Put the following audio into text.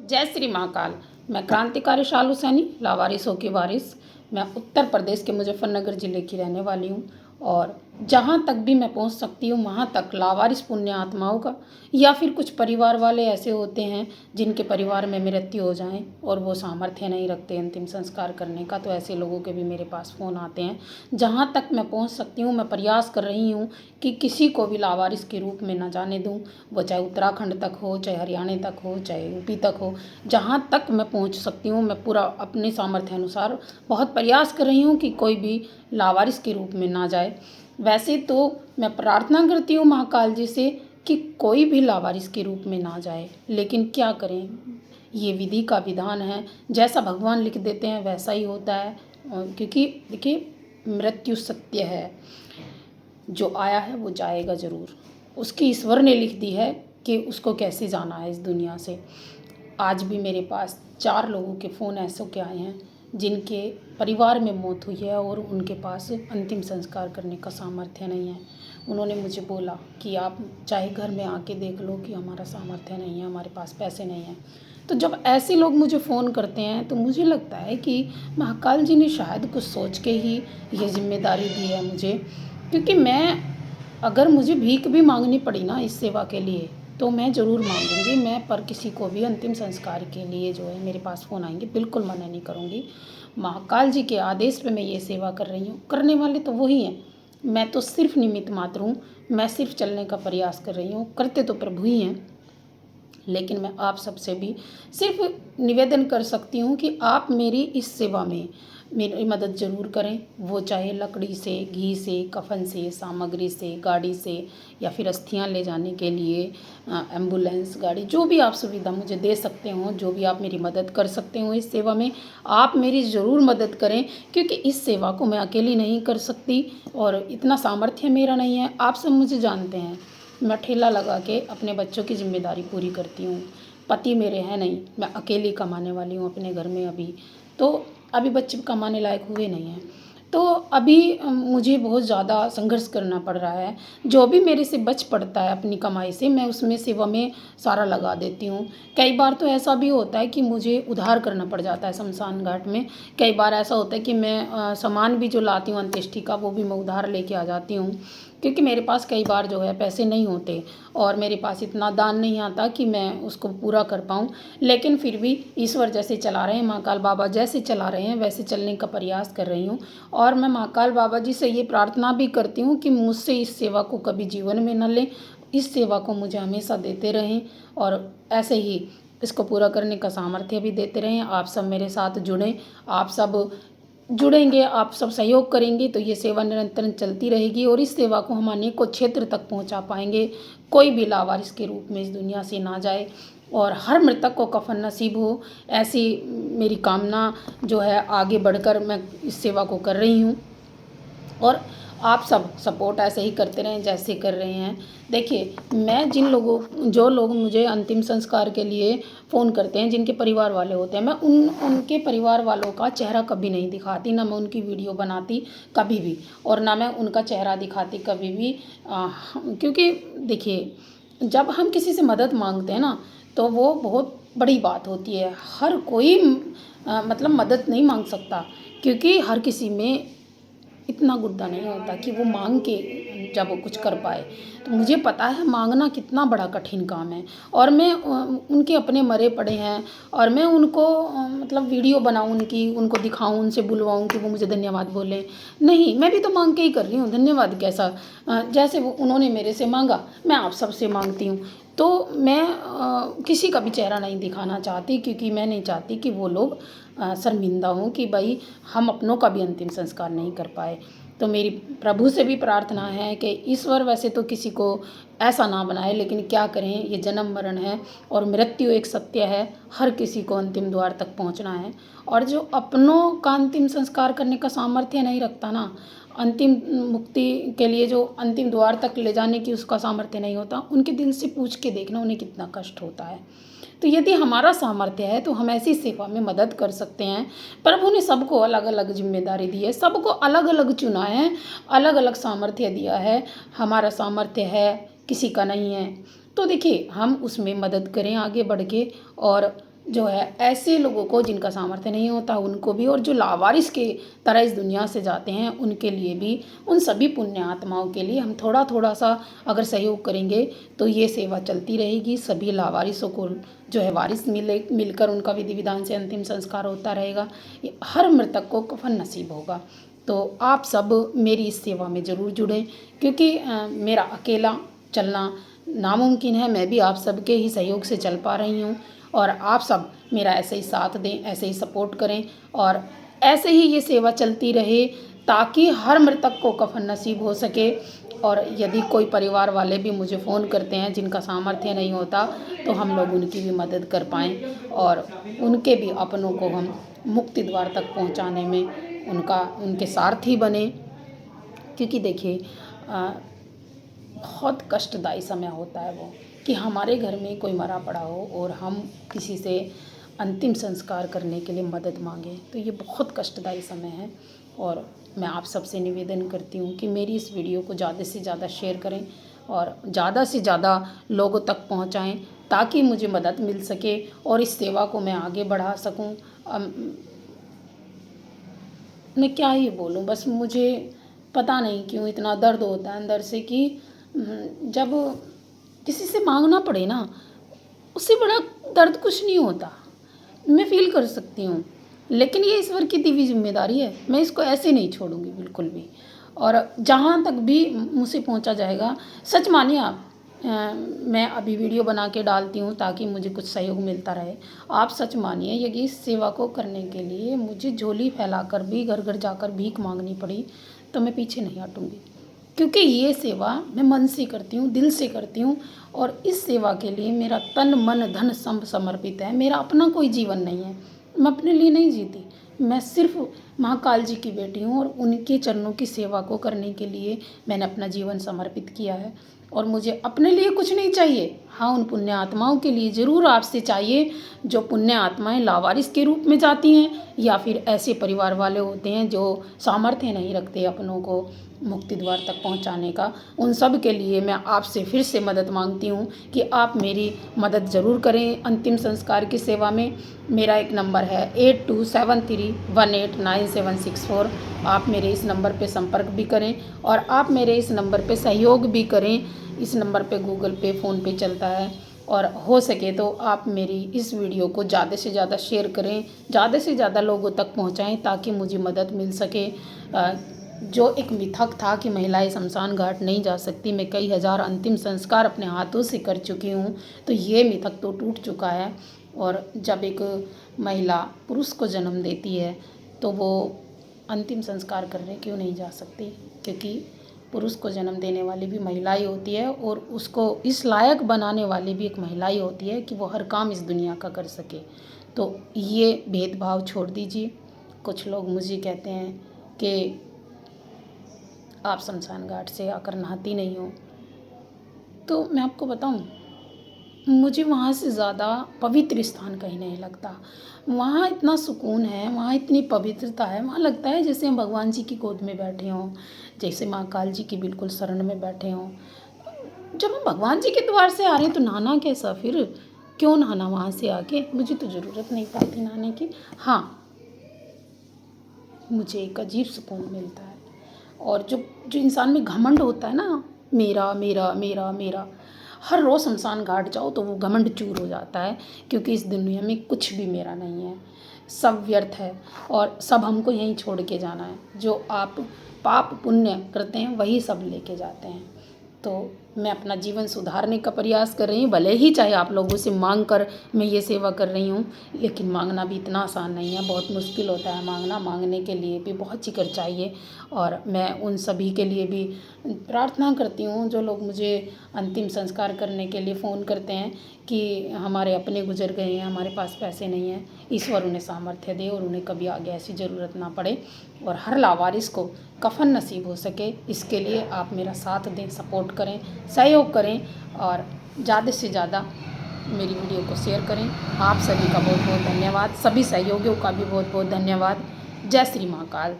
जय श्री महाकाल। मैं क्रांतिकारी शालू सैनी, लावारिसों की वारिस। मैं उत्तर प्रदेश के मुजफ्फरनगर ज़िले की रहने वाली हूँ और जहाँ तक भी मैं पहुँच सकती हूँ वहाँ तक लावारिस पुण्य आत्माओं का या फिर कुछ परिवार वाले ऐसे होते हैं जिनके परिवार में मृत्यु हो जाए और वो सामर्थ्य नहीं रखते अंतिम संस्कार करने का, तो ऐसे लोगों के भी मेरे पास फ़ोन आते हैं। जहाँ तक मैं पहुँच सकती हूँ मैं प्रयास कर रही हूँ कि किसी को भी लावारिस के रूप में न जाने दूँ, वो चाहे उत्तराखंड तक हो, चाहे हरियाणा तक हो, चाहे यूपी तक हो। जहाँ तक मैं पहुँच सकती हूँ मैं पूरा अपने सामर्थ्य अनुसार बहुत प्रयास कर रही हूँ कि कोई भी लावारिस के रूप में ना जाए। वैसे तो मैं प्रार्थना करती हूँ महाकाल जी से कि कोई भी लावारिस के रूप में ना जाए, लेकिन क्या करें, ये विधि का विधान है। जैसा भगवान लिख देते हैं वैसा ही होता है। क्योंकि देखिए, मृत्यु सत्य है, जो आया है वो जाएगा ज़रूर। उसकी ईश्वर ने लिख दी है कि उसको कैसे जाना है इस दुनिया से। आज भी मेरे पास 4 लोगों के फ़ोन ऐसे के आए हैं जिनके परिवार में मौत हुई है और उनके पास अंतिम संस्कार करने का सामर्थ्य नहीं है। उन्होंने मुझे बोला कि आप चाहे घर में आके देख लो कि हमारा सामर्थ्य नहीं है, हमारे पास पैसे नहीं हैं। तो जब ऐसे लोग मुझे फ़ोन करते हैं तो मुझे लगता है कि महाकाल जी ने शायद कुछ सोच के ही ये ज़िम्मेदारी दी है मुझे। क्योंकि मैं, अगर मुझे भीख भी मांगनी पड़ी ना इस सेवा के लिए तो मैं ज़रूर मांगूंगी। मैं पर किसी को भी अंतिम संस्कार के लिए जो है मेरे पास फ़ोन आएंगे बिल्कुल मना नहीं करूंगी। महाकाल जी के आदेश पे मैं ये सेवा कर रही हूँ। करने वाले तो वही हैं, मैं तो सिर्फ निमित्त मात्र हूँ। मैं सिर्फ चलने का प्रयास कर रही हूँ, करते तो प्रभु ही हैं। लेकिन मैं आप सबसे भी सिर्फ निवेदन कर सकती हूँ कि आप मेरी इस सेवा में मेरी मदद ज़रूर करें। वो चाहे लकड़ी से, घी से, कफन से, सामग्री से, गाड़ी से, या फिर अस्थियाँ ले जाने के लिए एम्बुलेंस गाड़ी, जो भी आप सुविधा मुझे दे सकते हो, जो भी आप मेरी मदद कर सकते हो इस सेवा में, आप मेरी ज़रूर मदद करें। क्योंकि इस सेवा को मैं अकेली नहीं कर सकती और इतना सामर्थ्य मेरा नहीं है। आप सब मुझे जानते हैं, मैं ठेला लगा के अपने बच्चों की जिम्मेदारी पूरी करती हूँ। पति मेरे हैं नहीं, मैं अकेली कमाने वाली हूँ अपने घर में। अभी बच्चे कमाने लायक हुए नहीं हैं, तो अभी मुझे बहुत ज़्यादा संघर्ष करना पड़ रहा है। जो भी मेरे से बच पड़ता है अपनी कमाई से मैं उसमें सेवा में सारा लगा देती हूँ। कई बार तो ऐसा भी होता है कि मुझे उधार करना पड़ जाता है शमशान घाट में। कई बार ऐसा होता है कि मैं सामान भी जो लाती हूँ अंत्येष्टि का वो भी मैं उधार लेके आ जाती हूँ। क्योंकि मेरे पास कई बार जो है पैसे नहीं होते और मेरे पास इतना दान नहीं आता कि मैं उसको पूरा कर पाऊँ। लेकिन फिर भी ईश्वर जैसे चला रहे हैं, महाकाल बाबा जैसे चला रहे हैं वैसे चलने का प्रयास कर रही हूँ। और मैं महाकाल बाबा जी से ये प्रार्थना भी करती हूँ कि मुझसे इस सेवा को कभी जीवन में न लें, इस सेवा को मुझे हमेशा देते रहें और ऐसे ही इसको पूरा करने का सामर्थ्य भी देते रहें। आप सब मेरे साथ जुड़ें, आप सब जुड़ेंगे, आप सब सहयोग करेंगे तो ये सेवा निरंतर चलती रहेगी और इस सेवा को हम अनेकों क्षेत्र तक पहुंचा पाएंगे। कोई भी लावारिस के रूप में इस दुनिया से ना जाए और हर मृतक को कफन नसीब हो, ऐसी मेरी कामना जो है आगे बढ़कर मैं इस सेवा को कर रही हूँ। और आप सब सपोर्ट ऐसे ही करते रहें जैसे कर रहे हैं। देखिए, मैं जो लोग मुझे अंतिम संस्कार के लिए फ़ोन करते हैं, जिनके परिवार वाले होते हैं, मैं उनके परिवार वालों का चेहरा कभी नहीं दिखाती, ना मैं उनकी वीडियो बनाती कभी भी, और ना मैं उनका चेहरा दिखाती कभी भी। क्योंकि देखिए, जब हम किसी से मदद मांगते हैं ना तो वो बहुत बड़ी बात होती है। हर कोई मतलब मदद नहीं मांग सकता, क्योंकि हर किसी में इतना गुर्दा नहीं होता कि वो मांग के जब वो कुछ कर पाए। तो मुझे पता है मांगना कितना बड़ा कठिन काम है और मैं उनके अपने मरे पड़े हैं और मैं उनको मतलब वीडियो बनाऊं उनकी, उनको दिखाऊं, उनसे बुलवाऊं कि वो मुझे धन्यवाद बोलें। नहीं, मैं भी तो मांग के ही कर रही हूँ, धन्यवाद कैसा। जैसे वो उन्होंने मेरे से मांगा मैं आप सबसे मांगती हूँ। तो मैं किसी का भी चेहरा नहीं दिखाना चाहती, क्योंकि मैं नहीं चाहती कि वो लोग शर्मिंदा हों कि भाई हम अपनों का भी अंतिम संस्कार नहीं कर पाए। तो मेरी प्रभु से भी प्रार्थना है कि ईश्वर वैसे तो किसी को ऐसा ना बनाए, लेकिन क्या करें, ये जन्म मरण है और मृत्यु एक सत्य है। हर किसी को अंतिम द्वार तक पहुंचना है और जो अपनों का अंतिम संस्कार करने का सामर्थ्य नहीं रखता ना, अंतिम मुक्ति के लिए जो अंतिम द्वार तक ले जाने की उसका सामर्थ्य नहीं होता, उनके दिल से पूछ के देखना उन्हें कितना कष्ट होता है। तो यदि हमारा सामर्थ्य है तो हम ऐसी सेवा में मदद कर सकते हैं। प्रभु ने सबको अलग अलग जिम्मेदारी दी है, सबको अलग अलग चुना है, अलग अलग सामर्थ्य दिया है। हमारा सामर्थ्य है, किसी का नहीं है, तो देखिए हम उसमें मदद करें आगे बढ़ के। और जो है ऐसे लोगों को जिनका सामर्थ्य नहीं होता उनको भी, और जो लावारिस के तरह इस दुनिया से जाते हैं उनके लिए भी, उन सभी पुण्य आत्माओं के लिए हम थोड़ा थोड़ा सा अगर सहयोग करेंगे तो ये सेवा चलती रहेगी। सभी लावारिसों को जो है वारिस मिलकर उनका विधि विधान से अंतिम संस्कार होता रहेगा। हर मृतक को कफन नसीब होगा। तो आप सब मेरी इस सेवा में ज़रूर जुड़ें, क्योंकि मेरा अकेला चलना नामुमकिन है। मैं भी आप सबके ही सहयोग से चल पा रही हूँ, और आप सब मेरा ऐसे ही साथ दें, ऐसे ही सपोर्ट करें, और ऐसे ही ये सेवा चलती रहे ताकि हर मृतक को कफन नसीब हो सके। और यदि कोई परिवार वाले भी मुझे फ़ोन करते हैं जिनका सामर्थ्य नहीं होता, तो हम लोग उनकी भी मदद कर पाएँ और उनके भी अपनों को हम मुक्ति द्वार तक पहुंचाने में उनके सारथी बने। क्योंकि देखिए बहुत कष्टदायी समय होता है वो, कि हमारे घर में कोई मरा पड़ा हो और हम किसी से अंतिम संस्कार करने के लिए मदद मांगें, तो ये बहुत कष्टदायी समय है। और मैं आप सबसे निवेदन करती हूँ कि मेरी इस वीडियो को ज़्यादा से ज़्यादा शेयर करें और ज़्यादा से ज़्यादा लोगों तक पहुँचाएँ, ताकि मुझे मदद मिल सके और इस सेवा को मैं आगे बढ़ा सकूँ। मैं क्या ही बोलूँ, बस मुझे पता नहीं क्यों इतना दर्द होता है अंदर से कि जब किसी से मांगना पड़े ना, उससे बड़ा दर्द कुछ नहीं होता। मैं फील कर सकती हूँ, लेकिन ये ईश्वर की दी हुई जिम्मेदारी है, मैं इसको ऐसे नहीं छोड़ूंगी बिल्कुल भी। और जहाँ तक भी मुझसे पहुँचा जाएगा, सच मानिए आप, मैं अभी वीडियो बना के डालती हूँ ताकि मुझे कुछ सहयोग मिलता रहे। आप सच मानिए यदि इस सेवा को करने के लिए मुझे झोली फैलाकर भी घर घर जाकर भीख मांगनी पड़ी, तो मैं पीछे नहीं हटूंगी। क्योंकि ये सेवा मैं मन से करती हूँ, दिल से करती हूँ, और इस सेवा के लिए मेरा तन मन धन सब समर्पित है। मेरा अपना कोई जीवन नहीं है, मैं अपने लिए नहीं जीती। मैं सिर्फ महाकाल जी की बेटी हूँ, और उनके चरणों की सेवा को करने के लिए मैंने अपना जीवन समर्पित किया है। और मुझे अपने लिए कुछ नहीं चाहिए, हाँ उन पुण्य आत्माओं के लिए ज़रूर आपसे चाहिए, जो पुण्य आत्माएं लावारिस के रूप में जाती हैं, या फिर ऐसे परिवार वाले होते हैं जो सामर्थ्य नहीं रखते अपनों को मुक्ति द्वार तक पहुंचाने का। उन सब के लिए मैं आपसे फिर से मदद मांगती हूं कि आप मेरी मदद ज़रूर करें अंतिम संस्कार की सेवा में। मेरा एक नंबर है 8273189764। आप मेरे इस नंबर पे संपर्क भी करें, और आप मेरे इस नंबर पे सहयोग भी करें। इस नंबर पे गूगल पे, फ़ोन पे चलता है, और हो सके तो आप मेरी इस वीडियो को ज़्यादा से ज़्यादा शेयर करें, ज़्यादा से ज़्यादा लोगों तक पहुंचाएं, ताकि मुझे मदद मिल सके। जो एक मिथक था कि महिलाएं शमशान घाट नहीं जा सकती, मैं कई हज़ार अंतिम संस्कार अपने हाथों से कर चुकी हूँ, तो ये मिथक तो टूट चुका है। और जब एक महिला पुरुष को जन्म देती है तो वो अंतिम संस्कार करने क्यों नहीं जा सकती? क्योंकि पुरुष को जन्म देने वाली भी महिला ही होती है, और उसको इस लायक बनाने वाली भी एक महिला ही होती है कि वो हर काम इस दुनिया का कर सके। तो ये भेदभाव छोड़ दीजिए। कुछ लोग मुझे कहते हैं कि आप शमशान घाट से आकर नहाती नहीं हो, तो मैं आपको बताऊं, मुझे वहाँ से ज़्यादा पवित्र स्थान कहीं नहीं लगता। वहाँ इतना सुकून है, वहाँ इतनी पवित्रता है, वहाँ लगता है जैसे हम भगवान जी की गोद में बैठे हों, जैसे महाकाल जी की बिल्कुल शरण में बैठे हों। जब हम भगवान जी के द्वार से आ रहे हैं तो नहाना कैसा फिर? क्यों नहाना वहाँ से आके? मुझे तो ज़रूरत नहीं पड़ती नहाने की। हाँ, मुझे एक अजीब सुकून मिलता है। और जो जो इंसान में घमंड होता है ना, मेरा मेरा मेरा मेरा, हर रोज़ शमशान घाट जाओ तो वो घमंड चूर हो जाता है, क्योंकि इस दुनिया में कुछ भी मेरा नहीं है, सब व्यर्थ है, और सब हमको यहीं छोड़ के जाना है। जो आप पाप पुण्य करते हैं वही सब लेके जाते हैं। तो मैं अपना जीवन सुधारने का प्रयास कर रही हूँ, भले ही चाहे आप लोगों से मांग कर मैं ये सेवा कर रही हूँ, लेकिन मांगना भी इतना आसान नहीं है, बहुत मुश्किल होता है मांगना। मांगने के लिए भी बहुत जिक्र चाहिए, और मैं उन सभी के लिए भी प्रार्थना करती हूँ जो लोग मुझे अंतिम संस्कार करने के लिए फ़ोन करते हैं कि हमारे अपने गुजर गए हैं, हमारे पास पैसे नहीं हैं। ईश्वर उन्हें सामर्थ्य दे और उन्हें कभी आगे ऐसी ज़रूरत ना पड़े, और हर लावारिस को कफन नसीब हो सके। इसके लिए आप मेरा साथ दें, सपोर्ट करें, सहयोग करें, और ज़्यादा से ज़्यादा मेरी वीडियो को शेयर करें। आप सभी का बहुत बहुत धन्यवाद, सभी सहयोगियों का भी बहुत बहुत धन्यवाद। जय श्री महाकाल।